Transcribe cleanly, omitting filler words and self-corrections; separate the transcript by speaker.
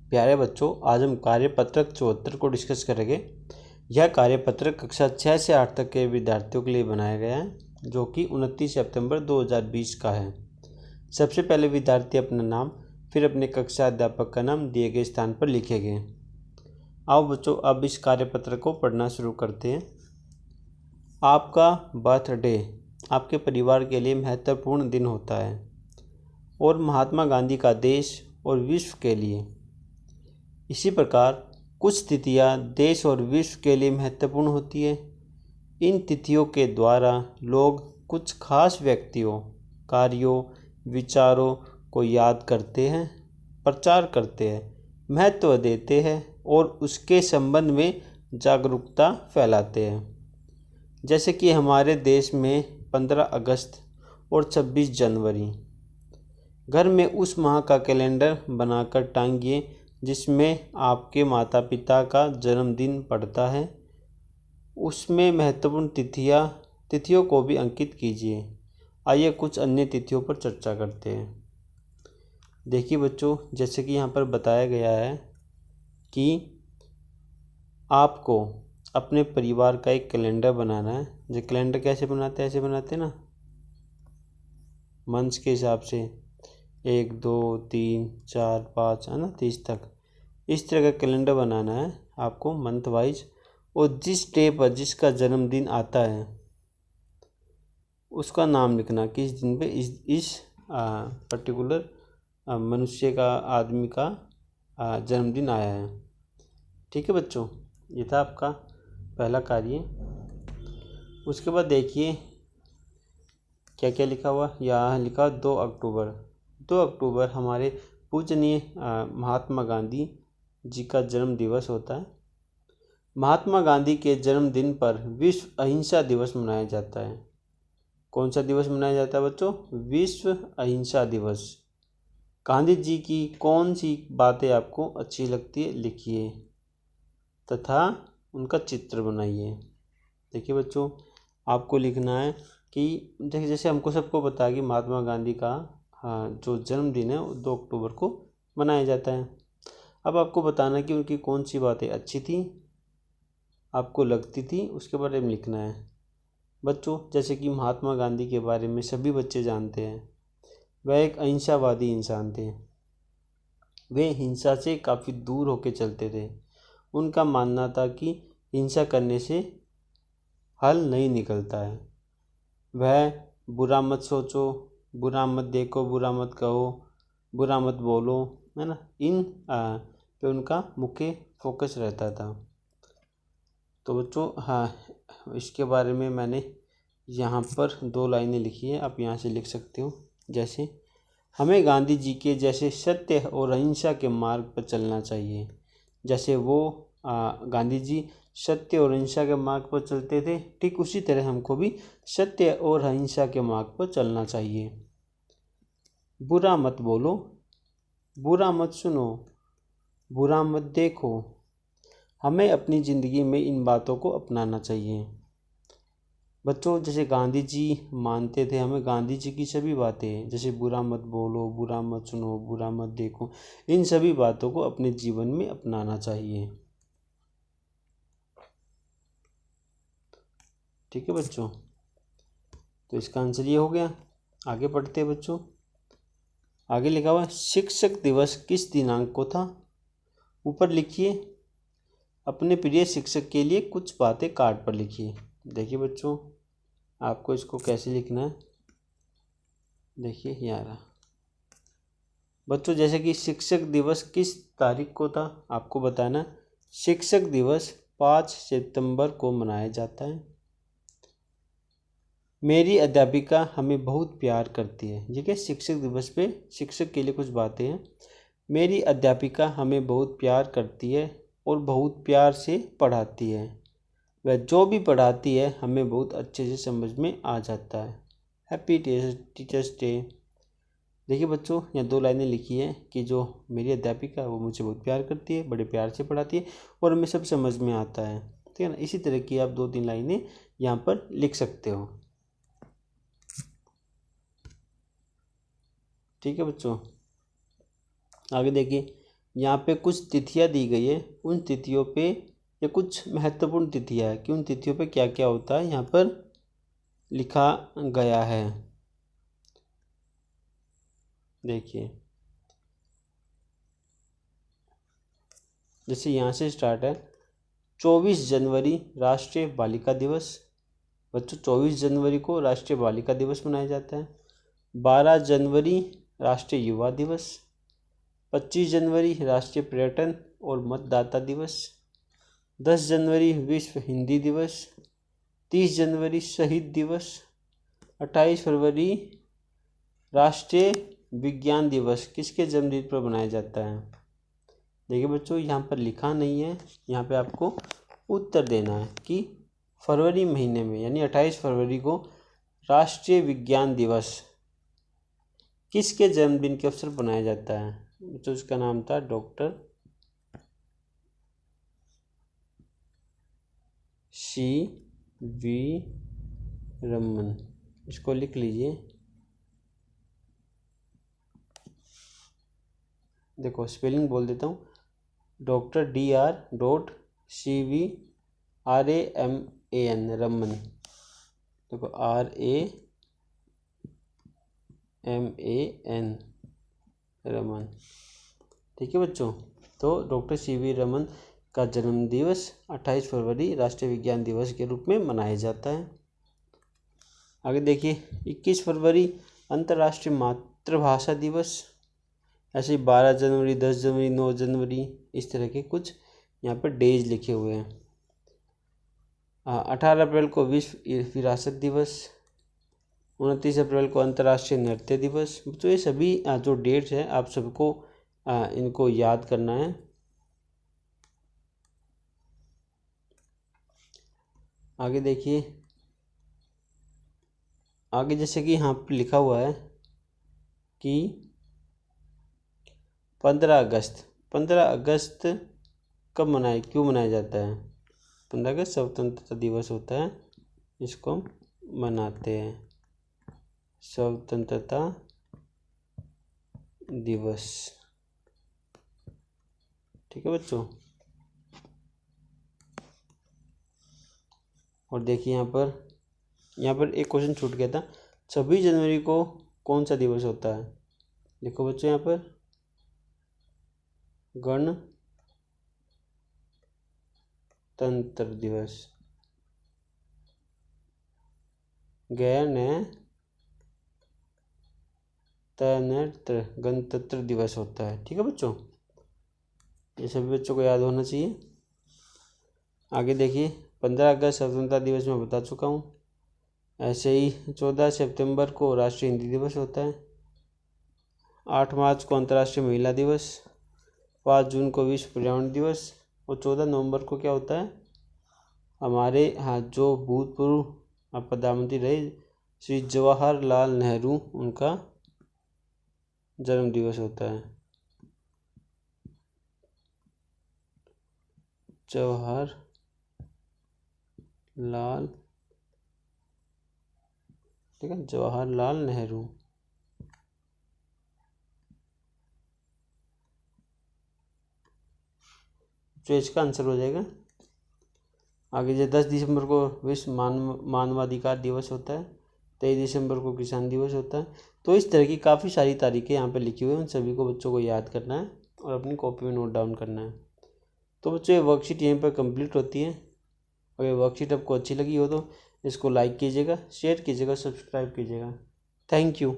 Speaker 1: प्यारे बच्चों, आज हम कार्यपत्रक 74 को डिस्कस करेंगे। यह कार्यपत्रक कक्षा 6 से 8 तक के विद्यार्थियों के लिए बनाया गया है, जो कि 29 सितंबर 2020 का है। सबसे पहले विद्यार्थी अपना नाम, फिर अपने कक्षा अध्यापक का नाम दिए गए स्थान पर लिखेंगे। आओ बच्चों, अब इस कार्यपत्र को पढ़ना शुरू करते हैं। आपका बर्थडे आपके परिवार के लिए महत्वपूर्ण दिन होता है और महात्मा गांधी का देश और विश्व के लिए। इसी प्रकार कुछ तिथियां देश और विश्व के लिए महत्वपूर्ण होती है। इन तिथियों के द्वारा लोग कुछ खास व्यक्तियों, कार्यों, विचारों को याद करते हैं, प्रचार करते हैं, महत्व देते हैं और उसके संबंध में जागरूकता फैलाते हैं। जैसे कि हमारे देश में 15 अगस्त और 26 जनवरी। घर में उस माह का कैलेंडर बनाकर टांगिए जिसमें आपके माता पिता का जन्मदिन पड़ता है। उसमें महत्वपूर्ण तिथियों को भी अंकित कीजिए। आइए कुछ अन्य तिथियों पर चर्चा करते हैं। देखिए बच्चों, जैसे कि यहाँ पर बताया गया है कि आपको अपने परिवार का एक कैलेंडर बनाना है। जो कैलेंडर कैसे बनाते हैं, ऐसे बनाते हैं ना, मंथ्स के हिसाब से 1 2 3 4 5 है ना, 30 तक। इस तरह का कैलेंडर बनाना है आपको मंथ वाइज, और जिस डे पर जिसका जन्मदिन आता है उसका नाम लिखना, किस दिन पे इस पर्टिकुलर मनुष्य का, आदमी का जन्मदिन आया है। ठीक है बच्चों, ये था आपका पहला कार्य। उसके बाद देखिए क्या क्या लिखा हुआ। यहाँ लिखा 2 अक्टूबर। 2 अक्टूबर हमारे पूजनीय महात्मा गांधी जी का जन्म दिवस होता है। महात्मा गांधी के जन्मदिन पर विश्व अहिंसा दिवस मनाया जाता है। कौन सा दिवस मनाया जाता है बच्चों? विश्व अहिंसा दिवस। गांधी जी की कौन सी बातें आपको अच्छी लगती है लिखिए तथा उनका चित्र बनाइए। देखिए बच्चों, आपको लिखना है कि जैसे हमको सबको पता है कि महात्मा गांधी का जो जन्मदिन है वो 2 अक्टूबर को मनाया जाता है। अब आपको बताना कि उनकी कौन सी बातें अच्छी थी, आपको लगती थी, उसके बारे में लिखना है। बच्चों, जैसे कि महात्मा गांधी के बारे में सभी बच्चे जानते हैं, वह एक अहिंसावादी इंसान थे। वे हिंसा से काफ़ी दूर होकर चलते थे। उनका मानना था कि हिंसा करने से हल नहीं निकलता है। वह बुरा मत सोचो, बुरा मत देखो, बुरा मत कहो, बुरा मत बोलो, है ना, इन पे उनका मुख्य फोकस रहता था। तो बच्चों इसके बारे में मैंने यहाँ पर 2 लाइनें लिखी है, आप यहाँ से लिख सकते हो। जैसे हमें गांधी जी के जैसे सत्य और अहिंसा के मार्ग पर चलना चाहिए। जैसे वो गांधी जी सत्य और अहिंसा के मार्ग पर चलते थे, ठीक उसी तरह हमको भी सत्य और अहिंसा के मार्ग पर चलना चाहिए। बुरा मत बोलो, बुरा मत सुनो, बुरा मत देखो। हमें अपनी ज़िंदगी में इन बातों को अपनाना चाहिए। बच्चों, जैसे गांधी जी मानते थे, हमें गांधी जी की सभी बातें, जैसे बुरा मत बोलो, बुरा मत सुनो, बुरा मत देखो, इन सभी बातों को अपने जीवन में अपनाना चाहिए। ठीक है बच्चों, तो इसका आंसर ये हो गया। आगे पढ़ते हैं बच्चों। आगे लिखा हुआ है शिक्षक दिवस किस दिनांक को था। ऊपर लिखिए अपने प्रिय शिक्षक के लिए कुछ बातें कार्ड पर लिखिए। देखिए बच्चों, आपको इसको कैसे लिखना है, देखिए यार बच्चों, जैसे कि शिक्षक दिवस किस तारीख को था आपको बताना। शिक्षक दिवस 5 सितंबर को मनाया जाता है। मेरी अध्यापिका हमें बहुत प्यार करती है। ठीक है, शिक्षक दिवस पे शिक्षक के लिए कुछ बातें हैं। मेरी अध्यापिका हमें बहुत प्यार करती है और बहुत प्यार से पढ़ाती है। वह जो भी पढ़ाती है हमें बहुत अच्छे से समझ में आ जाता है। Happy teachers day. देखिए बच्चों, यहाँ 2 लाइनें लिखी है कि जो मेरी अध्यापिका है वो मुझे बहुत प्यार करती है, बड़े प्यार से पढ़ाती है और हमें सब समझ में आता है। ठीक है ना, इसी तरह की आप 2-3 लाइनें यहाँ पर लिख सकते हो। ठीक है बच्चों, आगे देखिए यहाँ पे कुछ तिथियाँ दी गई है, उन तिथियों पे या कुछ महत्वपूर्ण तिथियाँ है कि उन तिथियों पे क्या क्या होता है यहाँ पर लिखा गया है। देखिए जैसे यहाँ से स्टार्ट है, 24 जनवरी राष्ट्रीय बालिका दिवस। बच्चों 24 जनवरी को राष्ट्रीय बालिका दिवस मनाया जाता है। 12 जनवरी राष्ट्रीय युवा दिवस। 25 जनवरी राष्ट्रीय पर्यटन और मतदाता दिवस। 10 जनवरी विश्व हिंदी दिवस। 30 जनवरी शहीद दिवस। 28 फरवरी राष्ट्रीय विज्ञान दिवस किसके जन्मदिन पर मनाया जाता है। देखिए बच्चों यहाँ पर लिखा नहीं है, यहाँ पे आपको उत्तर देना है कि फरवरी महीने में यानी 28 फरवरी को राष्ट्रीय विज्ञान दिवस किसके जन्मदिन के अवसर पर मनाया जाता है। बच्चों उसका नाम था डॉक्टर सी.वी. रमन। इसको लिख लीजिए। देखो स्पेलिंग बोल देता हूँ, Dr.C.V.R.A.M.A.N रमन। देखो R.A.M.A.N रमन। ठीक है बच्चों, तो डॉक्टर सी.वी. रमन का जन्म दिवस 28 फरवरी राष्ट्रीय विज्ञान दिवस के रूप में मनाया जाता है। आगे देखिए 21 फरवरी अंतर्राष्ट्रीय मातृभाषा दिवस। ऐसे ही 12 जनवरी, 10 जनवरी, 9 जनवरी इस तरह के कुछ यहाँ पर डेज लिखे हुए हैं। 18 अप्रैल को विश्व विरासत दिवस। 29 अप्रैल को अंतर्राष्ट्रीय नृत्य दिवस। तो ये सभी जो डेट्स हैं आप सबको इनको याद करना है। आगे देखिए, आगे जैसे कि यहाँ पर लिखा हुआ है कि 15 अगस्त कब क्यों मनाया जाता है। 15 अगस्त स्वतंत्रता दिवस होता है, इसको मनाते हैं स्वतंत्रता दिवस। ठीक है बच्चों, और देखिए यहाँ पर एक क्वेश्चन छूट गया था। 26 जनवरी को कौन सा दिवस होता है। देखो बच्चों यहाँ पर गणतंत्र दिवस, गणतंत्र दिवस होता है। ठीक है बच्चों, ये सभी बच्चों को याद होना चाहिए। आगे देखिए 15 अगस्त स्वतंत्रता दिवस मैं बता चुका हूँ। ऐसे ही 14 सितंबर को राष्ट्रीय हिंदी दिवस होता है। 8 मार्च को अंतर्राष्ट्रीय महिला दिवस। 5 जून को विश्व पर्यावरण दिवस। और 14 नवंबर को क्या होता है, हमारे जो भूतपूर्व प्रधानमंत्री रहे श्री जवाहरलाल नेहरू, उनका जन्म दिवस होता है। जवाहरलाल नेहरू। तो इसका आंसर हो जाएगा। आगे जो 10 दिसंबर को विश्व मानवाधिकार दिवस होता है। 23 दिसंबर को किसान दिवस होता है। तो इस तरह की काफ़ी सारी तारीखें यहाँ पे लिखी हुई हैं, उन सभी को बच्चों को याद करना है और अपनी कॉपी में नोट डाउन करना है। तो बच्चों ये वर्कशीट यहीं पर कंप्लीट होती है। अगर वर्कशीट आपको अच्छी लगी हो तो इसको लाइक कीजिएगा, शेयर कीजिएगा, सब्सक्राइब कीजिएगा। Thank you.